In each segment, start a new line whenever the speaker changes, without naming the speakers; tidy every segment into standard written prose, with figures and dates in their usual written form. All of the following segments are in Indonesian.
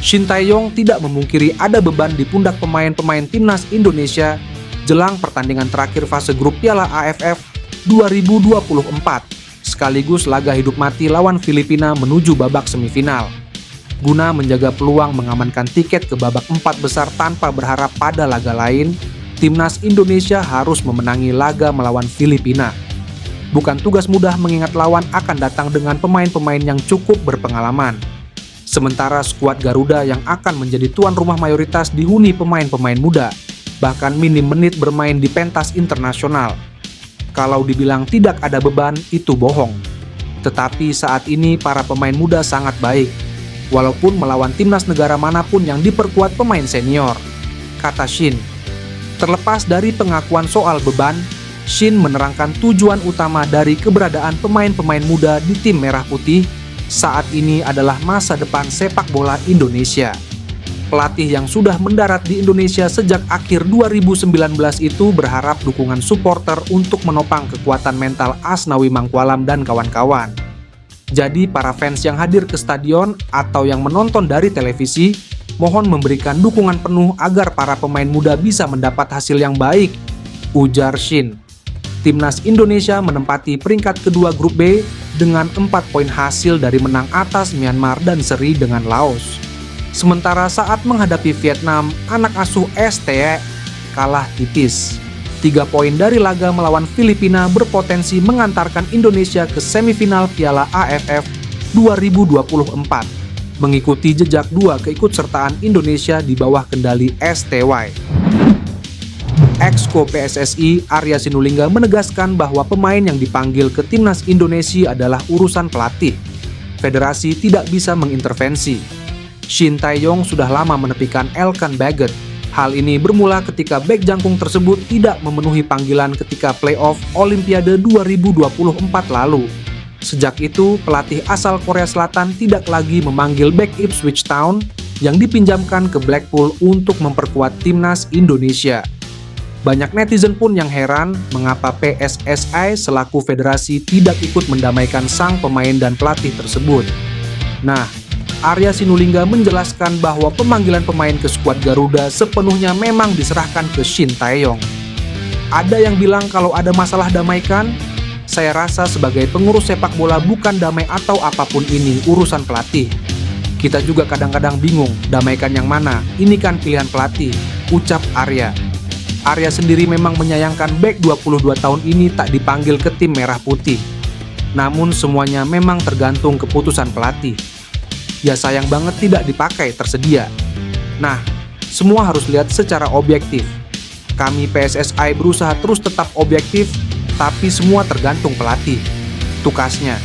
Shin Tae-yong tidak memungkiri ada beban di pundak pemain-pemain timnas Indonesia jelang pertandingan terakhir fase grup Piala AFF 2024, sekaligus laga hidup mati lawan Filipina menuju babak semifinal. Guna menjaga peluang mengamankan tiket ke babak 4 besar tanpa berharap pada laga lain, timnas Indonesia harus memenangi laga melawan Filipina. Bukan tugas mudah mengingat lawan akan datang dengan pemain-pemain yang cukup berpengalaman. Sementara skuad Garuda yang akan menjadi tuan rumah mayoritas dihuni pemain-pemain muda, bahkan minim menit bermain di pentas internasional. Kalau dibilang tidak ada beban, itu bohong. Tetapi saat ini para pemain muda sangat baik, walaupun melawan timnas negara manapun yang diperkuat pemain senior, kata Shin. Terlepas dari pengakuan soal beban, Shin menerangkan tujuan utama dari keberadaan pemain-pemain muda di tim Merah Putih saat ini adalah masa depan sepak bola Indonesia. Pelatih yang sudah mendarat di Indonesia sejak akhir 2019 itu berharap dukungan supporter untuk menopang kekuatan mental Asnawi Mangkualam dan kawan-kawan. Jadi para fans yang hadir ke stadion atau yang menonton dari televisi, mohon memberikan dukungan penuh agar para pemain muda bisa mendapat hasil yang baik, ujar Shin. Timnas Indonesia menempati peringkat kedua grup B dengan 4 poin hasil dari menang atas Myanmar dan seri dengan Laos. Sementara saat menghadapi Vietnam, anak asuh STE kalah tipis. 3 poin dari laga melawan Filipina berpotensi mengantarkan Indonesia ke semifinal Piala AFF 2024, mengikuti jejak 2 keikutsertaan Indonesia di bawah kendali STY. Exco PSSI Arya Sinulinga menegaskan bahwa pemain yang dipanggil ke timnas Indonesia adalah urusan pelatih. Federasi tidak bisa mengintervensi. Shin Tae-yong sudah lama menepikan Elkan Baggett. Hal ini bermula ketika bek jangkung tersebut tidak memenuhi panggilan ketika playoff Olimpiade 2024 lalu. Sejak itu, pelatih asal Korea Selatan tidak lagi memanggil bek Ipswich Town yang dipinjamkan ke Blackpool untuk memperkuat timnas Indonesia. Banyak netizen pun yang heran mengapa PSSI selaku federasi tidak ikut mendamaikan sang pemain dan pelatih tersebut. Nah, Arya Sinulinga menjelaskan bahwa pemanggilan pemain ke skuad Garuda sepenuhnya memang diserahkan ke Shin Tae-yong. Ada yang bilang kalau ada masalah damaikan, saya rasa sebagai pengurus sepak bola bukan damai atau apapun ini urusan pelatih. Kita juga kadang-kadang bingung damaikan yang mana, ini kan pilihan pelatih, ucap Arya. Arya sendiri memang menyayangkan bek 22 tahun ini tak dipanggil ke tim Merah Putih. Namun semuanya memang tergantung keputusan pelatih. Ya sayang banget tidak dipakai tersedia. Nah, semua harus lihat secara objektif. Kami PSSI berusaha terus tetap objektif, tapi semua tergantung pelatih, tukasnya.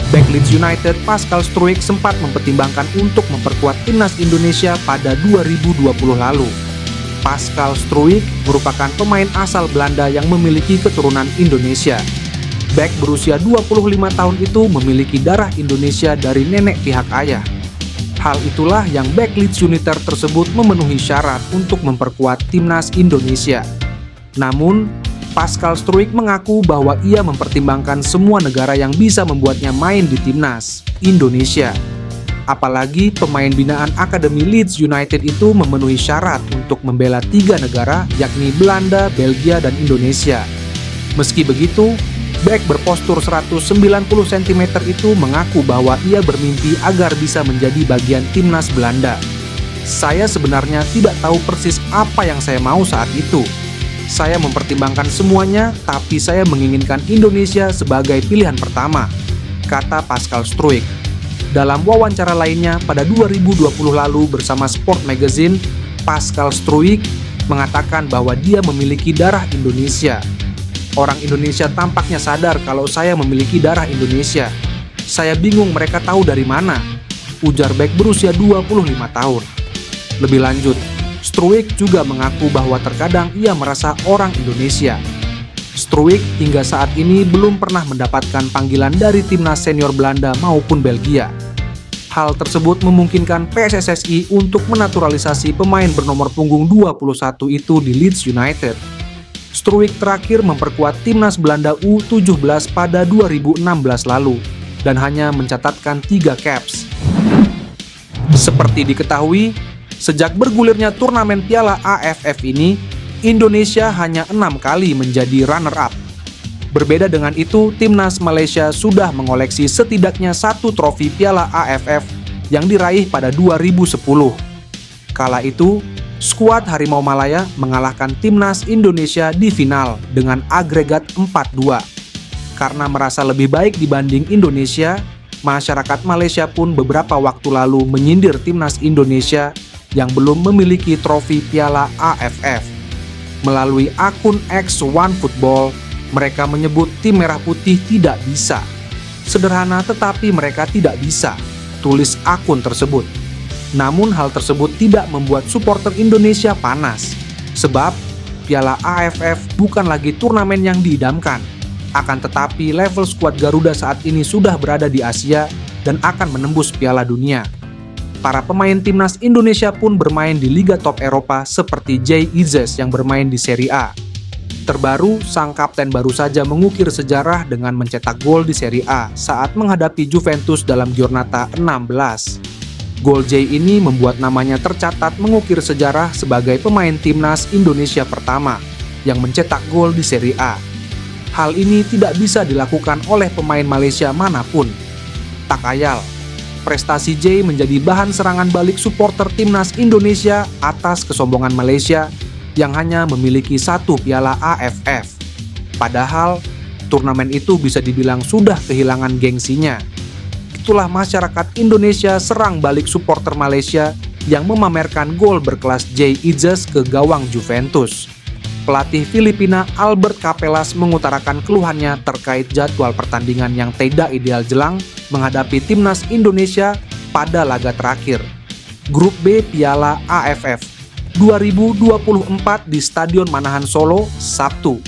Bek Leeds United Pascal Struijk sempat mempertimbangkan untuk memperkuat timnas Indonesia pada 2020 lalu. Pascal Struijk merupakan pemain asal Belanda yang memiliki keturunan Indonesia. Bek berusia 25 tahun itu memiliki darah Indonesia dari nenek pihak ayah. Hal itulah yang bek Leeds United tersebut memenuhi syarat untuk memperkuat timnas Indonesia. Namun, Pascal Struijk mengaku bahwa ia mempertimbangkan semua negara yang bisa membuatnya main di timnas Indonesia. Apalagi pemain binaan Akademi Leeds United itu memenuhi syarat untuk membela 3 negara yakni Belanda, Belgia, dan Indonesia. Meski begitu, bek berpostur 190 cm itu mengaku bahwa ia bermimpi agar bisa menjadi bagian timnas Belanda. Saya sebenarnya tidak tahu persis apa yang saya mau saat itu. Saya mempertimbangkan semuanya, tapi saya menginginkan Indonesia sebagai pilihan pertama, kata Pascal Struijk. Dalam wawancara lainnya pada 2020 lalu bersama Sport Magazine, Pascal Struijk mengatakan bahwa dia memiliki darah Indonesia. Orang Indonesia tampaknya sadar kalau saya memiliki darah Indonesia. Saya bingung mereka tahu dari mana, ujar bek berusia 25 tahun. Lebih lanjut, Struijk juga mengaku bahwa terkadang ia merasa orang Indonesia. Struijk hingga saat ini belum pernah mendapatkan panggilan dari timnas senior Belanda maupun Belgia. Hal tersebut memungkinkan PSSI untuk menaturalisasi pemain bernomor punggung 21 itu di Leeds United. Struijk terakhir memperkuat timnas Belanda U17 pada 2016 lalu dan hanya mencatatkan 3 caps. Seperti diketahui, sejak bergulirnya turnamen Piala AFF ini, Indonesia hanya 6 kali menjadi runner-up. Berbeda dengan itu, timnas Malaysia sudah mengoleksi setidaknya 1 trofi Piala AFF yang diraih pada 2010. Kala itu, skuad Harimau Malaya mengalahkan timnas Indonesia di final dengan agregat 4-2. Karena merasa lebih baik dibanding Indonesia, masyarakat Malaysia pun beberapa waktu lalu menyindir timnas Indonesia yang belum memiliki trofi Piala AFF. Melalui akun X OneFootball, mereka menyebut tim Merah Putih tidak bisa. Sederhana tetapi mereka tidak bisa, tulis akun tersebut. Namun hal tersebut tidak membuat supporter Indonesia panas, sebab Piala AFF bukan lagi turnamen yang diidamkan. Akan tetapi level skuad Garuda saat ini sudah berada di Asia dan akan menembus Piala Dunia. Para pemain timnas Indonesia pun bermain di liga top Eropa seperti Jay Izzes yang bermain di Serie A. Terbaru, sang kapten baru saja mengukir sejarah dengan mencetak gol di Serie A saat menghadapi Juventus dalam Giornata 16. Gol Jay ini membuat namanya tercatat mengukir sejarah sebagai pemain timnas Indonesia pertama yang mencetak gol di Serie A. Hal ini tidak bisa dilakukan oleh pemain Malaysia manapun. Tak ayal, prestasi Jay menjadi bahan serangan balik supporter timnas Indonesia atas kesombongan Malaysia yang hanya memiliki 1 Piala AFF. Padahal, turnamen itu bisa dibilang sudah kehilangan gengsinya. Itulah masyarakat Indonesia serang balik supporter Malaysia yang memamerkan gol berkelas Jay Izzes ke gawang Juventus. Pelatih Filipina Albert Capelas mengutarakan keluhannya terkait jadwal pertandingan yang tidak ideal jelang menghadapi timnas Indonesia pada laga terakhir Grup B Piala AFF 2024 di Stadion Manahan Solo, Sabtu.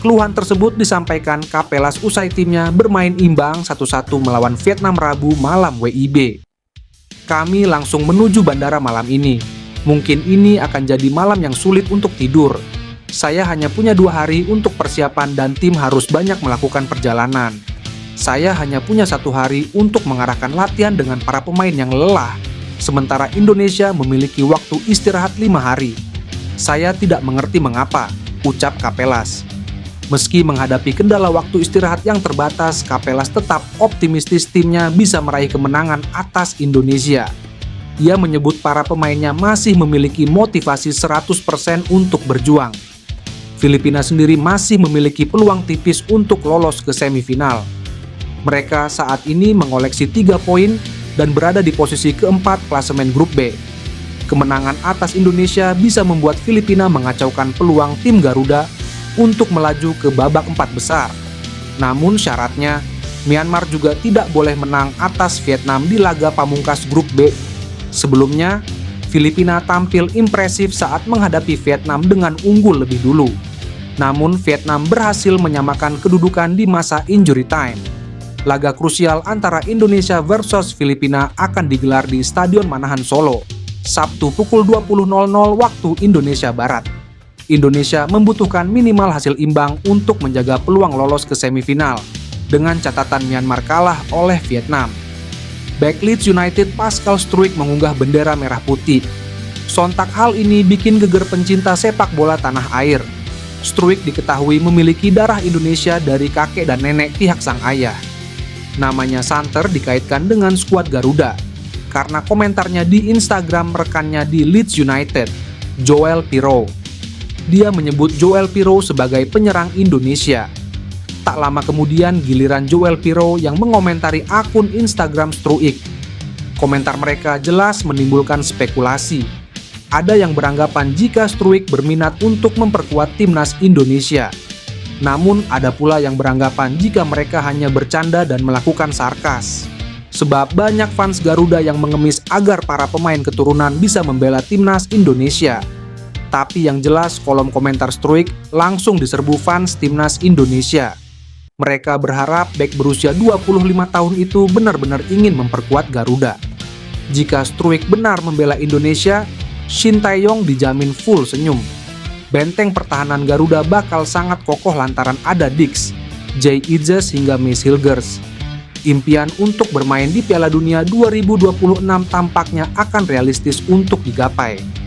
Keluhan tersebut disampaikan Capelas usai timnya bermain imbang 1-1 melawan Vietnam Rabu malam WIB. Kami langsung menuju bandara malam ini. Mungkin ini akan jadi malam yang sulit untuk tidur. Saya hanya punya 2 hari untuk persiapan dan tim harus banyak melakukan perjalanan. Saya hanya punya 1 hari untuk mengarahkan latihan dengan para pemain yang lelah. Sementara Indonesia memiliki waktu istirahat 5 hari. Saya tidak mengerti mengapa, ucap Capelas. Meski menghadapi kendala waktu istirahat yang terbatas, Capelas tetap optimistis timnya bisa meraih kemenangan atas Indonesia. Ia menyebut para pemainnya masih memiliki motivasi 100% untuk berjuang. Filipina sendiri masih memiliki peluang tipis untuk lolos ke semifinal. Mereka saat ini mengoleksi 3 poin dan berada di posisi keempat klasemen Grup B. Kemenangan atas Indonesia bisa membuat Filipina mengacaukan peluang tim Garuda untuk melaju ke babak 4 besar. Namun syaratnya, Myanmar juga tidak boleh menang atas Vietnam di laga pamungkas Grup B. Sebelumnya, Filipina tampil impresif saat menghadapi Vietnam dengan unggul lebih dulu. Namun Vietnam berhasil menyamakan kedudukan di masa injury time. Laga krusial antara Indonesia versus Filipina akan digelar di Stadion Manahan Solo, Sabtu pukul 20.00 waktu Indonesia Barat. Indonesia membutuhkan minimal hasil imbang untuk menjaga peluang lolos ke semifinal, dengan catatan Myanmar kalah oleh Vietnam. Bek Leeds United Pascal Struijk mengunggah bendera merah putih. Sontak hal ini bikin geger pencinta sepak bola tanah air. Struijk diketahui memiliki darah Indonesia dari kakek dan nenek pihak sang ayah. Namanya santer dikaitkan dengan skuad Garuda, karena komentarnya di Instagram rekannya di Leeds United, Joel Pirou. Dia menyebut Joel Pirou sebagai penyerang Indonesia. Tak lama kemudian giliran Joel Pirou yang mengomentari akun Instagram Struijk. Komentar mereka jelas menimbulkan spekulasi. Ada yang beranggapan jika Struijk berminat untuk memperkuat timnas Indonesia. Namun ada pula yang beranggapan jika mereka hanya bercanda dan melakukan sarkas. Sebab banyak fans Garuda yang mengemis agar para pemain keturunan bisa membela timnas Indonesia. Tapi yang jelas kolom komentar Struijk langsung diserbu fans timnas Indonesia. Mereka berharap bek berusia 25 tahun itu benar-benar ingin memperkuat Garuda. Jika Struijk benar membela Indonesia, Shin Tae-yong dijamin full senyum. Benteng pertahanan Garuda bakal sangat kokoh lantaran ada Dix, Jay Izzes hingga Mace Hilgers. Impian untuk bermain di Piala Dunia 2026 tampaknya akan realistis untuk digapai.